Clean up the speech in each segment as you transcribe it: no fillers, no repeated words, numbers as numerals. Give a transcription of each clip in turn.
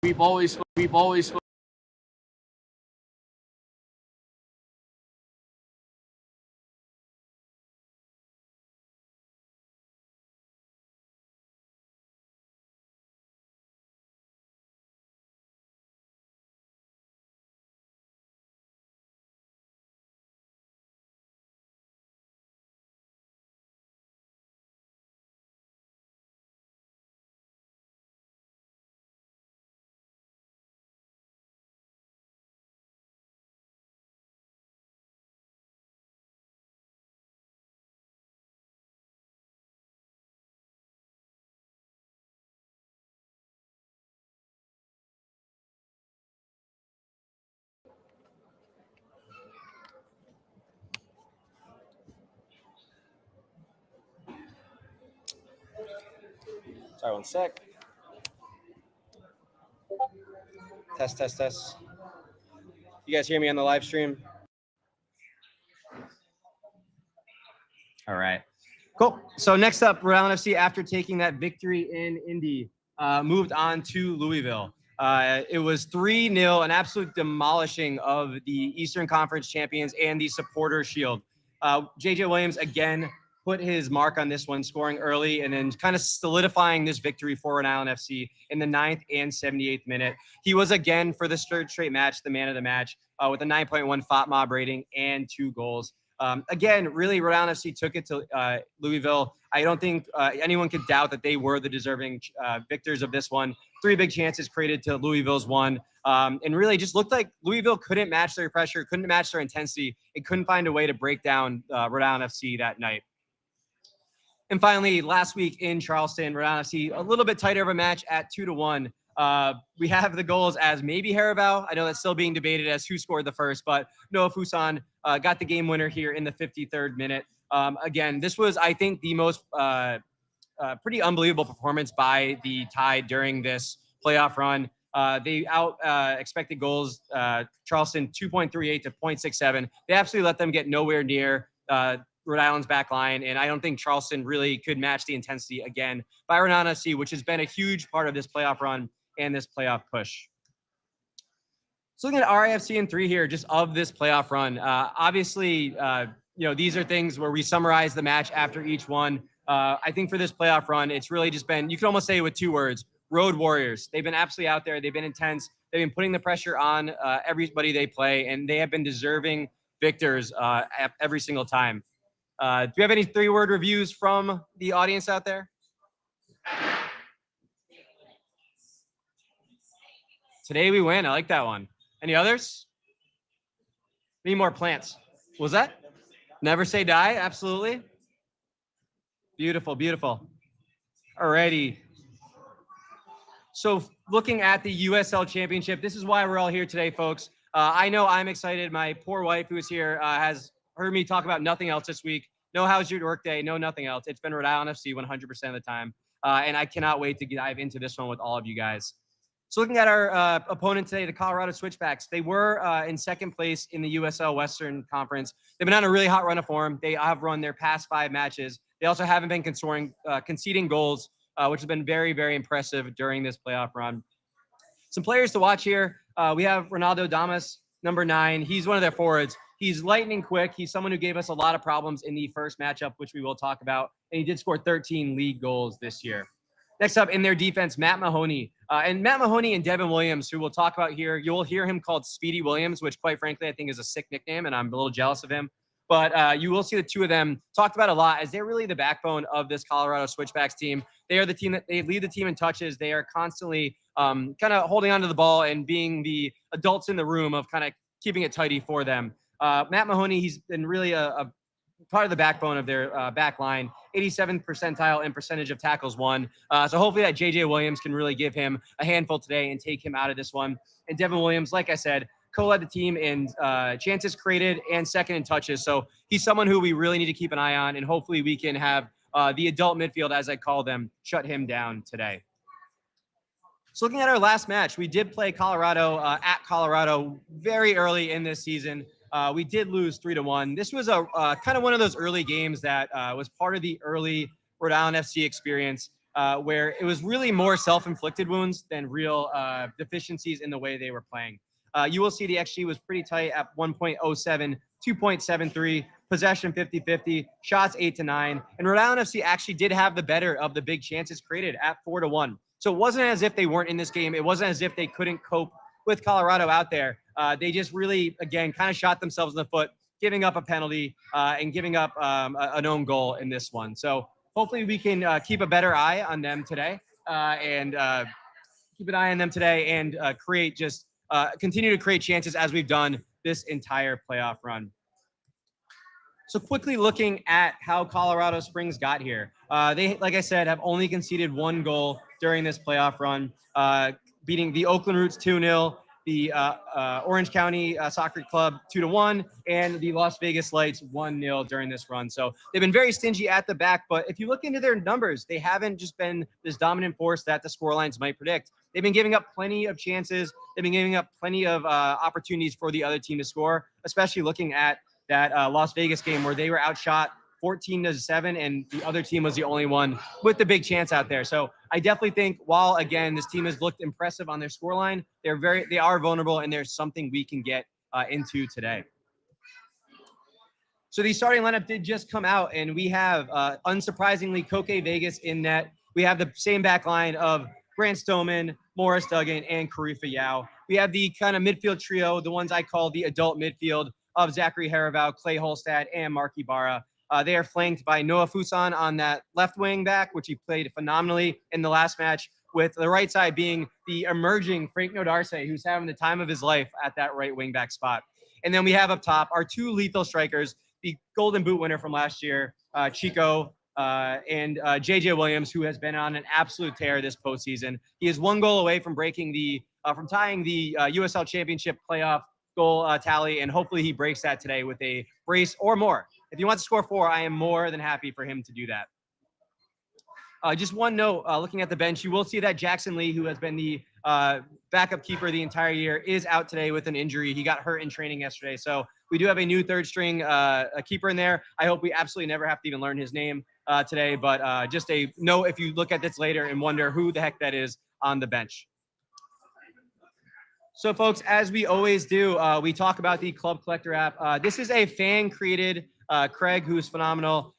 we've always Sorry, one sec. Test. You guys hear me on the live stream? All right. Cool. So next up, Rhode Island FC, after taking that victory in Indy, moved on to Louisville. It was 3-0, an absolute demolishing of the Eastern Conference champions and the Supporter Shield. J.J. Williams, again, put his mark on this one, scoring early and then kind of solidifying this victory for Rhode Island FC in the 9th and 78th minute. He was, again, for the third straight match, the man of the match, with a 9.1 FOTMOB rating and 2 goals. Again, really, Rhode Island FC took it to Louisville. I don't think anyone could doubt that they were the deserving victors of this one. 3 big chances created to Louisville's 1. And really just looked like Louisville couldn't match their pressure, couldn't match their intensity, and couldn't find a way to break down Rhode Island FC that night. And finally, last week in Charleston, Rhode Island FC, a little bit tighter of a match at 2-1. We have the goals as maybe Haraval. I know that's still being debated as who scored the first, but Noah Fuson got the game winner here in the 53rd minute. Again, this was, I think, the most pretty unbelievable performance by the Tide during this playoff run. They expected goals, Charleston 2.38 to 0.67. They absolutely let them get nowhere near Rhode Island's back line, and I don't think Charleston really could match the intensity again by Rhode Island FC, which has been a huge part of this playoff run and this playoff push. So looking at RIFC in 3 here, just of this playoff run, obviously, these are things where we summarize the match after each one. I think for this playoff run, it's really just been, you can almost say it with 2 words, road warriors. They've been absolutely out there. They've been intense. They've been putting the pressure on everybody they play, and they have been deserving victors every single time. Do you have any 3-word reviews from the audience out there? Today we win. I like that one. Any others? Need more plants. What was that? Never say die. Absolutely. Beautiful, beautiful. Alrighty. So looking at the USL Championship, this is why we're all here today, folks. I know I'm excited. My poor wife who is here has heard me talk about nothing else this week. No, how's your work day? No, nothing else. It's been Rhode Island FC 100% of the time. And I cannot wait to dive into this one with all of you guys. So looking at our opponent today, the Colorado Switchbacks, they were in second place in the USL Western Conference. They've been on a really hot run of form. They have run their past 5 matches. They also haven't been conceding goals, which has been very, very impressive during this playoff run. Some players to watch here. We have Ronaldo Damas, number 9. He's one of their forwards. He's lightning quick. He's someone who gave us a lot of problems in the first matchup, which we will talk about. And he did score 13 league goals this year. Next up in their defense, Matt Mahoney. And Matt Mahoney and Devin Williams, who we'll talk about here, you'll hear him called Speedy Williams, which quite frankly, I think is a sick nickname, and I'm a little jealous of him. But you will see the 2 of them talked about a lot as they're really the backbone of this Colorado Switchbacks team. They are the team that they lead the team in touches. They are constantly kind of holding onto the ball and being the adults in the room of kind of keeping it tidy for them. Matt Mahoney, he's been really a part of the backbone of their back line, 87th percentile in percentage of tackles won. So hopefully that J.J. Williams can really give him a handful today and take him out of this one. And Devin Williams, like I said, co-led the team in chances created and second in touches. So he's someone who we really need to keep an eye on, and hopefully we can have the adult midfield, as I call them, shut him down today. So looking at our last match, we did play Colorado at Colorado very early in this season. We did lose 3-1. This was a kind of one of those early games that was part of the early Rhode Island FC experience. where it was really more self-inflicted wounds than real deficiencies in the way they were playing. You will see the XG was pretty tight at 1.07, 2.73, possession 50-50, shots 8-9. And Rhode Island FC actually did have the better of the big chances created at 4-1. So it wasn't as if they weren't in this game. It wasn't as if they couldn't cope with Colorado out there. They just really, again, kind of shot themselves in the foot, giving up a penalty and giving up an own goal in this one. So hopefully we can keep a better eye on them today and keep an eye on them today and continue to create chances as we've done this entire playoff run. So quickly looking at how Colorado Springs got here. They, like I said, have only conceded one goal during this playoff run, beating the Oakland Roots 2-0, the Orange County Soccer Club 2-1, and the Las Vegas Lights 1-0 during this run. So they've been very stingy at the back, but if you look into their numbers, they haven't just been this dominant force that the scorelines might predict. They've been giving up plenty of chances. They've been giving up plenty of opportunities for the other team to score, especially looking at that Las Vegas game where they were outshot 14-7, and the other team was the only one with the big chance out there. So I definitely think while, again, this team has looked impressive on their scoreline, they are vulnerable, and there's something we can get into today. So the starting lineup did just come out, and we have, unsurprisingly, Koke Vegas in net. We have the same back line of Grant Stoneman, Morris Duggan, and Karifa Yao. We have the kind of midfield trio, the ones I call the adult midfield of Zachary Haravow, Clay Holstad, and Mark Ibarra. They are flanked by Noah Fuson on that left wing back, which he played phenomenally in the last match, with the right side being the emerging Frank Nodarce, who's having the time of his life at that right wing back spot. And then we have up top our two lethal strikers, the Golden Boot winner from last year, Chico, and JJ Williams, who has been on an absolute tear this postseason. He is one goal away from from tying the USL Championship playoff goal tally, and hopefully he breaks that today with a brace or more. If he wants to score 4, I am more than happy for him to do that. Just one note, looking at the bench, you will see that Jackson Lee, who has been the backup keeper the entire year, is out today with an injury. He got hurt in training yesterday. So we do have a new third string keeper in there. I hope we absolutely never have to even learn his name today. But just a note if you look at this later and wonder who the heck that is on the bench. So, folks, as we always do, we talk about the Club Collector app. This is a fan-created, Craig, who's phenomenal,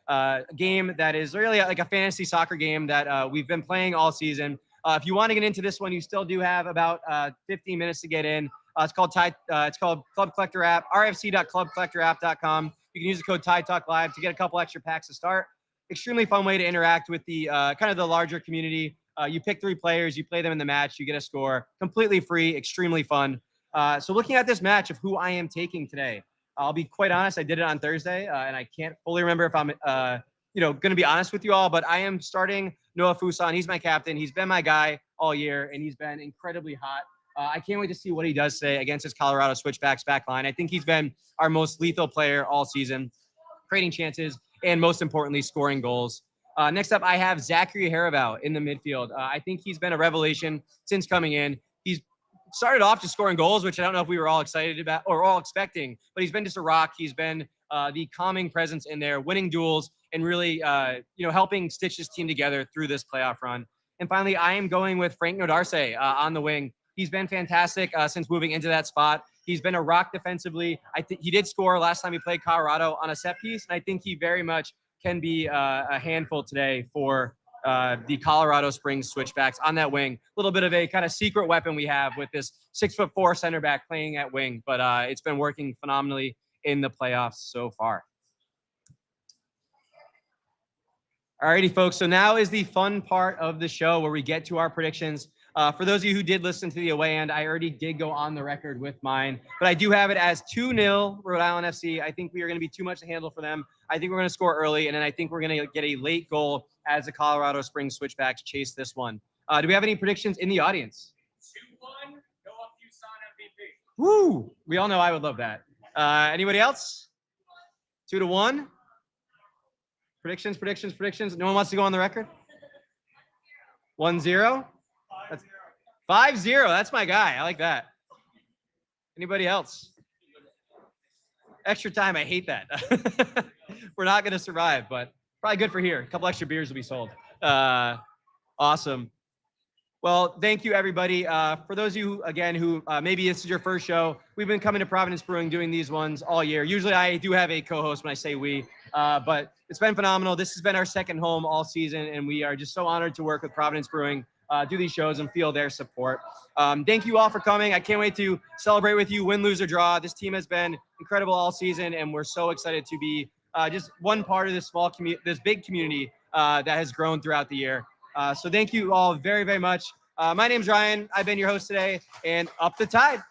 game that is really like a fantasy soccer game that we've been playing all season. If you want to get into this one, you still do have about 15 minutes to get in. It's called Club Collector app, rfc.clubcollectorapp.com. You can use the code TIDETALKLIVE to get a couple extra packs to start. Extremely fun way to interact with the kind of the larger community. You pick 3 players, you play them in the match, you get a score. Completely free, extremely fun. So looking at this match of who I am taking today, I'll be quite honest, I did it on Thursday, and I can't fully remember if I'm going to be honest with you all, but I am starting Noah Fuson. He's my captain. He's been my guy all year, and he's been incredibly hot. I can't wait to see what he does today against his Colorado Switchbacks back line. I think he's been our most lethal player all season, creating chances, and most importantly, scoring goals. Next up, I have Zachary Haravow in the midfield. I think he's been a revelation since coming in. He's started off just scoring goals, which I don't know if we were all excited about or all expecting, but he's been just a rock. He's been the calming presence in there, winning duels, and really, helping stitch this team together through this playoff run. And finally, I am going with Frank Nodarce on the wing. He's been fantastic since moving into that spot. He's been a rock defensively. I think he did score last time he played Colorado on a set piece, and I think he very much can be a handful today for the Colorado Springs Switchbacks on that wing. A little bit of a kind of secret weapon we have with this 6'4" center back playing at wing, but it's been working phenomenally in the playoffs so far. Alrighty, folks. So now is the fun part of the show where we get to our predictions. For those of you who did listen to the away end, I already did go on the record with mine, but I do have it as 2-0 Rhode Island FC. I think we are going to be too much to handle for them. I think we're going to score early, and then I think we're going to get a late goal as the Colorado Springs Switchbacks chase this one. Do we have any predictions in the audience? 2-1, Noah Fuson MVP. Woo! We all know I would love that. Anybody else? 2-1. Predictions. No one wants to go on the record? 1-0. 5-0. That's my guy. I like that. Anybody else? Extra time. I hate that. We're not going to survive, but probably good for here. A couple extra beers will be sold. Awesome. Well, thank you, everybody. For those of you, again, who maybe this is your first show, we've been coming to Providence Brewing doing these ones all year. Usually I do have a co-host when I say we, but it's been phenomenal. This has been our second home all season, and we are just so honored to work with Providence Brewing, do these shows, and feel their support. Thank you all for coming. I can't wait to celebrate with you, win, lose, or draw. This team has been incredible all season, and we're so excited to be just one part of this small community, this big community that has grown throughout the year. So thank you all very, very much. My name's Ryan. I've been your host today, and up the tide.